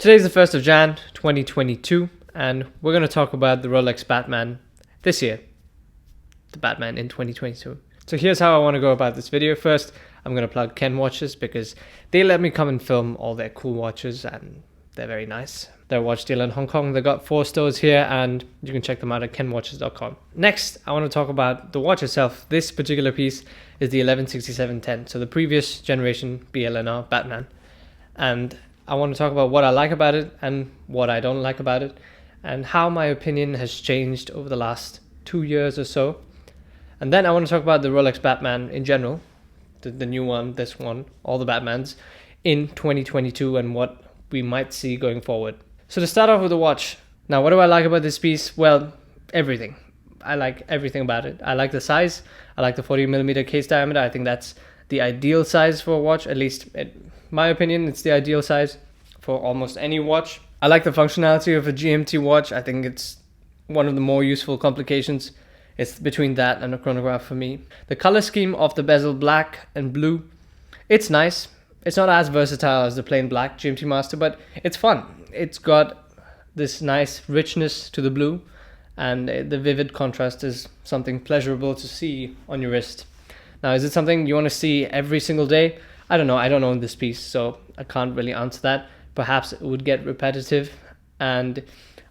Today's the 1st of Jan 2022, and we're going to talk about the Rolex Batman this year. The Batman in 2022. So here's how I want to go about this video. First, I'm going to plug Ken Watches because they let me come and film all their cool watches and they're very nice. They're a watch dealer in Hong Kong. They got 4 stores here and you can check them out at kenwatches.com. Next, I want to talk about the watch itself. This particular piece is the 116710, so the previous generation BLNR Batman. And I want to talk about what I like about it and what I don't like about it, and how my opinion has changed over the last 2 years or so. And then I want to talk about the Rolex Batman in general, the new one, this one, all the Batmans in 2022 and what we might see going forward. So to start off with the watch. Now, what do I like about this piece? Well, everything. I like everything about it. I like the size. I like the 40mm case diameter. I think that's the ideal size for a watch. At least, in my opinion, it's the ideal size for almost any watch. I like the functionality of a GMT watch. I think it's one of the more useful complications. It's between that and a chronograph for me. The color scheme of the bezel, black and blue, it's nice. It's not as versatile as the plain black GMT Master, but it's fun. It's got this nice richness to the blue, and the vivid contrast is something pleasurable to see on your wrist. Now, is it something you want to see every single day? I don't know. I don't own this piece, so I can't really answer that. Perhaps it would get repetitive, and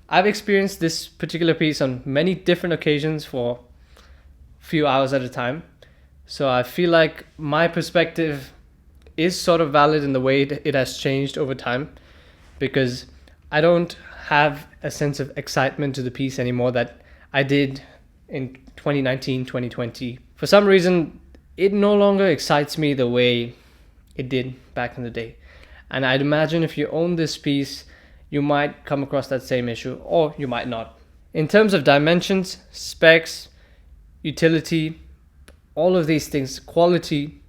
I've experienced this particular piece on many different occasions for a few hours at a time. So I feel like my perspective is sort of valid in the way it has changed over time, because I don't have a sense of excitement to the piece anymore that I did in 2019, 2020. For some reason, it no longer excites me the way it did back in the day. And I'd imagine if you own this piece, you might come across that same issue, or you might not. In terms of dimensions, specs, utility, all of these things, quality,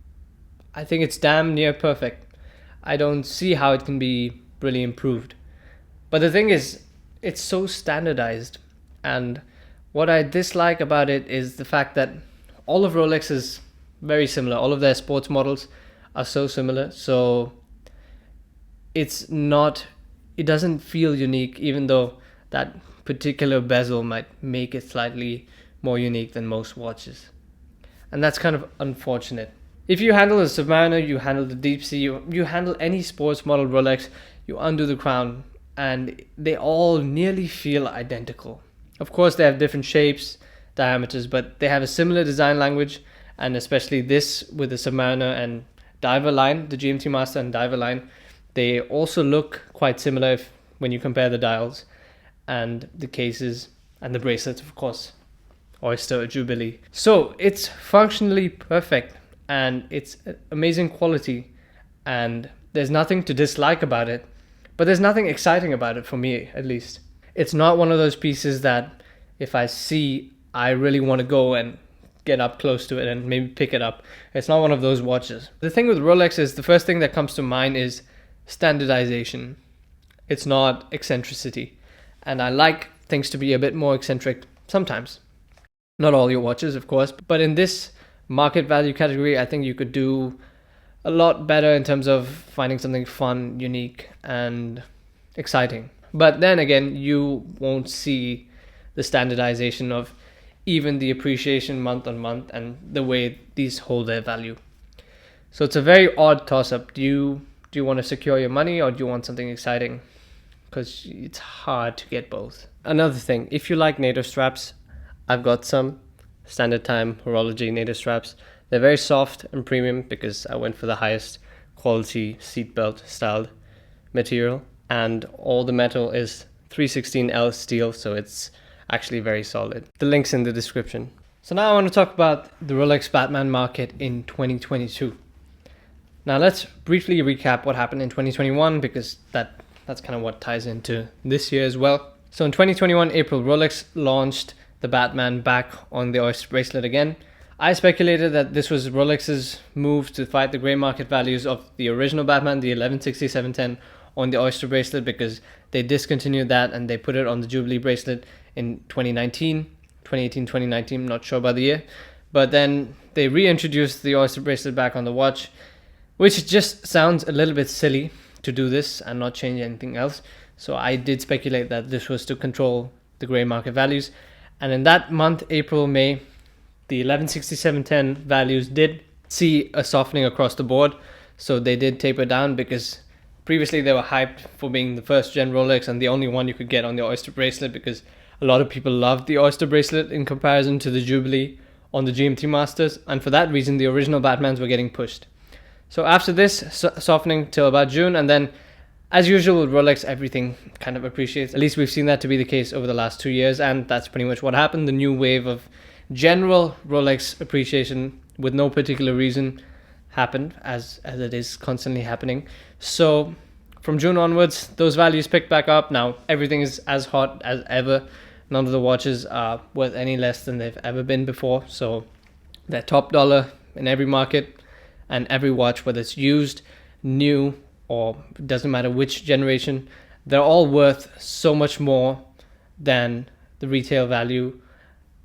I think it's damn near perfect. I don't see how it can be really improved. But the thing is, it's so standardized. And what I dislike about it is the fact that all of Rolex is very similar. All of their sports models are so similar. So it doesn't feel unique, even though that particular bezel might make it slightly more unique than most watches. And that's kind of unfortunate. If you handle a Submariner, you handle the Deep Sea, you handle any sports model Rolex, you undo the crown, and they all nearly feel identical. Of course, they have different shapes, diameters, but they have a similar design language, and especially this with the Submariner and diver line, the GMT Master and diver line, they also look quite similar when you compare the dials and the cases and the bracelets, of course. Oyster, Jubilee. So it's functionally perfect and it's amazing quality, and there's nothing to dislike about it, but there's nothing exciting about it for me, at least. It's not one of those pieces that if I see, I really want to go and get up close to it and maybe pick it up. It's not one of those watches. The thing with Rolex is the first thing that comes to mind is standardization. It's not eccentricity. And I like things to be a bit more eccentric sometimes. Not all your watches, of course, but in this market value category, I think you could do a lot better in terms of finding something fun, unique, and exciting. But then again, you won't see the standardization of even the appreciation month on month and the way these hold their value. So it's a very odd toss-up. Do you want to secure your money, or do you want something exciting? Because it's hard to get both. Another thing, if you like NATO straps, I've got some standard time horology NATO straps. They're very soft and premium because I went for the highest quality seatbelt styled material, and all the metal is 316L steel, so it's actually very solid. The link's in the description. So now I want to talk about the Rolex Batman market in 2022. Now let's briefly recap what happened in 2021, because that's kind of what ties into this year as well. So in 2021 April, Rolex launched the Batman back on the Oyster bracelet again. I speculated that this was Rolex's move to fight the grey market values of the original Batman, the 116710, on the Oyster bracelet, because they discontinued that and they put it on the Jubilee bracelet in 2018, 2019, I'm not sure about the year. But then they reintroduced the Oyster bracelet back on the watch, which just sounds a little bit silly to do this and not change anything else. So I did speculate that this was to control the gray market values. And in that month, April, May, the 1167.10 values did see a softening across the board. So they did taper down because previously they were hyped for being the first gen Rolex and the only one you could get on the Oyster bracelet, because a lot of people loved the Oyster bracelet in comparison to the Jubilee on the GMT Masters. And for that reason, the original Batmans were getting pushed. So after this, softening till about June, and then as usual with Rolex, everything kind of appreciates. At least we've seen that to be the case over the last 2 years, and that's pretty much what happened. The new wave of general Rolex appreciation with no particular reason happened, as it is constantly happening. So from June onwards, those values picked back up. Now everything is as hot as ever. None of the watches are worth any less than they've ever been before. So they're top dollar in every market, and every watch, whether it's used, new, or doesn't matter which generation, they're all worth so much more than the retail value,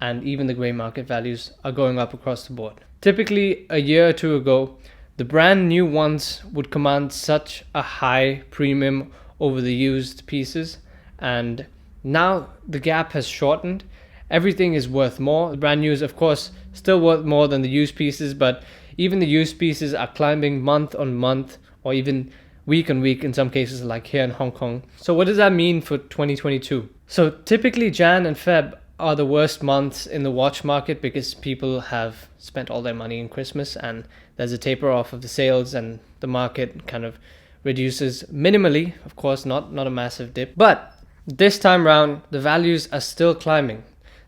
and even the gray market values are going up across the board. Typically a year or two ago, the brand new ones would command such a high premium over the used pieces, and now the gap has shortened. Everything is worth more. The brand new is of course still worth more than the used pieces, but even the used pieces are climbing month on month, or even week on week in some cases, like here in Hong Kong. So what does that mean for 2022? So typically Jan and Feb are the worst months in the watch market because people have spent all their money in Christmas and there's a taper off of the sales and the market kind of reduces minimally, of course, not a massive dip. But this time round, the values are still climbing.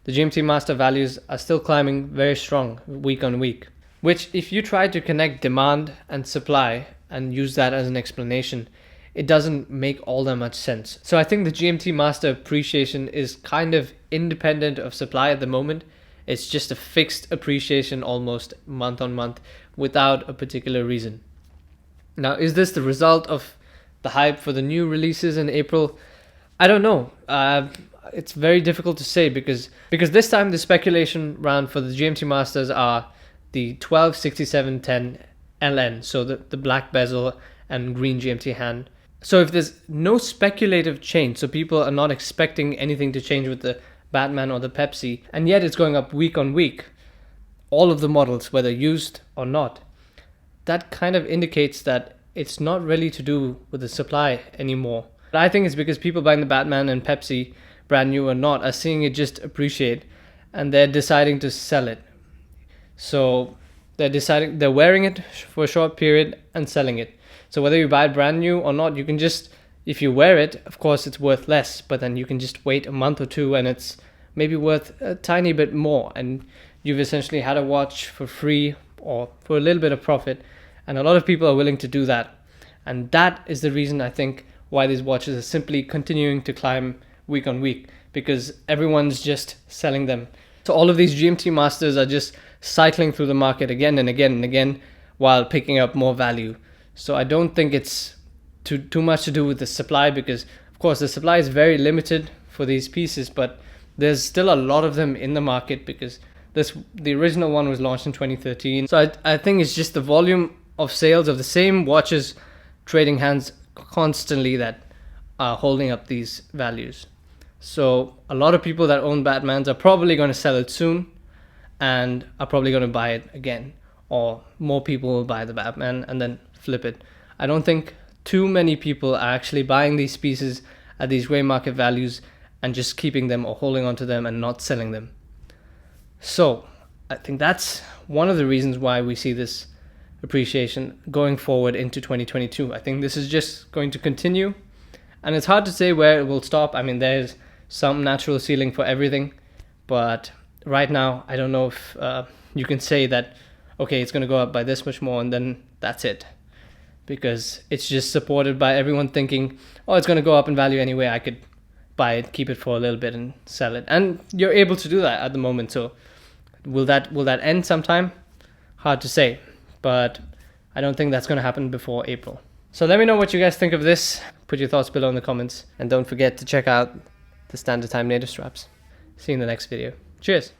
The GMT Master values are still climbing very strong week on week, which if you try to connect demand and supply and use that as an explanation, it doesn't make all that much sense. So I think the GMT Master appreciation is kind of independent of supply at the moment. It's just a fixed appreciation almost month on month without a particular reason. Now, is this the result of the hype for the new releases in April? I don't know. It's very difficult to say because this time the speculation round for the GMT Masters are the 126710 LN, so the black bezel and green GMT hand. So if there's no speculative change, so people are not expecting anything to change with the Batman or the Pepsi, and yet it's going up week on week, all of the models, whether used or not, that kind of indicates that it's not really to do with the supply anymore. But I think it's because people buying the Batman and Pepsi, brand new or not, are seeing it just appreciate, and they're deciding to sell it. So they're wearing it for a short period and selling it. So whether you buy it brand new or not, you can just, if you wear it, of course it's worth less, but then you can just wait a month or two and it's maybe worth a tiny bit more, and you've essentially had a watch for free or for a little bit of profit, and a lot of people are willing to do that. And that is the reason I think why these watches are simply continuing to climb week on week, because everyone's just selling them. So all of these GMT Masters are just cycling through the market again and again and again while picking up more value. So I don't think it's too much to do with the supply, because of course the supply is very limited for these pieces, but there's still a lot of them in the market because the original one was launched in 2013. So I think it's just the volume of sales of the same watches trading hands constantly that are holding up these values. So a lot of people that own Batmans are probably going to sell it soon and are probably going to buy it again, or more people will buy the Batman and then flip it. I don't think too many people are actually buying these pieces at these gray market values and just keeping them or holding on to them and not selling them. So I think that's one of the reasons why we see this appreciation going forward into 2022. I think this is just going to continue, and it's hard to say where it will stop. I mean, there's some natural ceiling for everything, but right now I don't know if you can say that, okay, it's going to go up by this much more and then that's it, because it's just supported by everyone thinking, oh, it's going to go up in value anyway, I could buy it, keep it for a little bit and sell it. And you're able to do that at the moment. So will that end sometime? Hard to say, but I don't think that's going to happen before April. So let me know what you guys think of this. Put your thoughts below in the comments, and don't forget to check out the standard time native straps. See you in the next video. Cheers.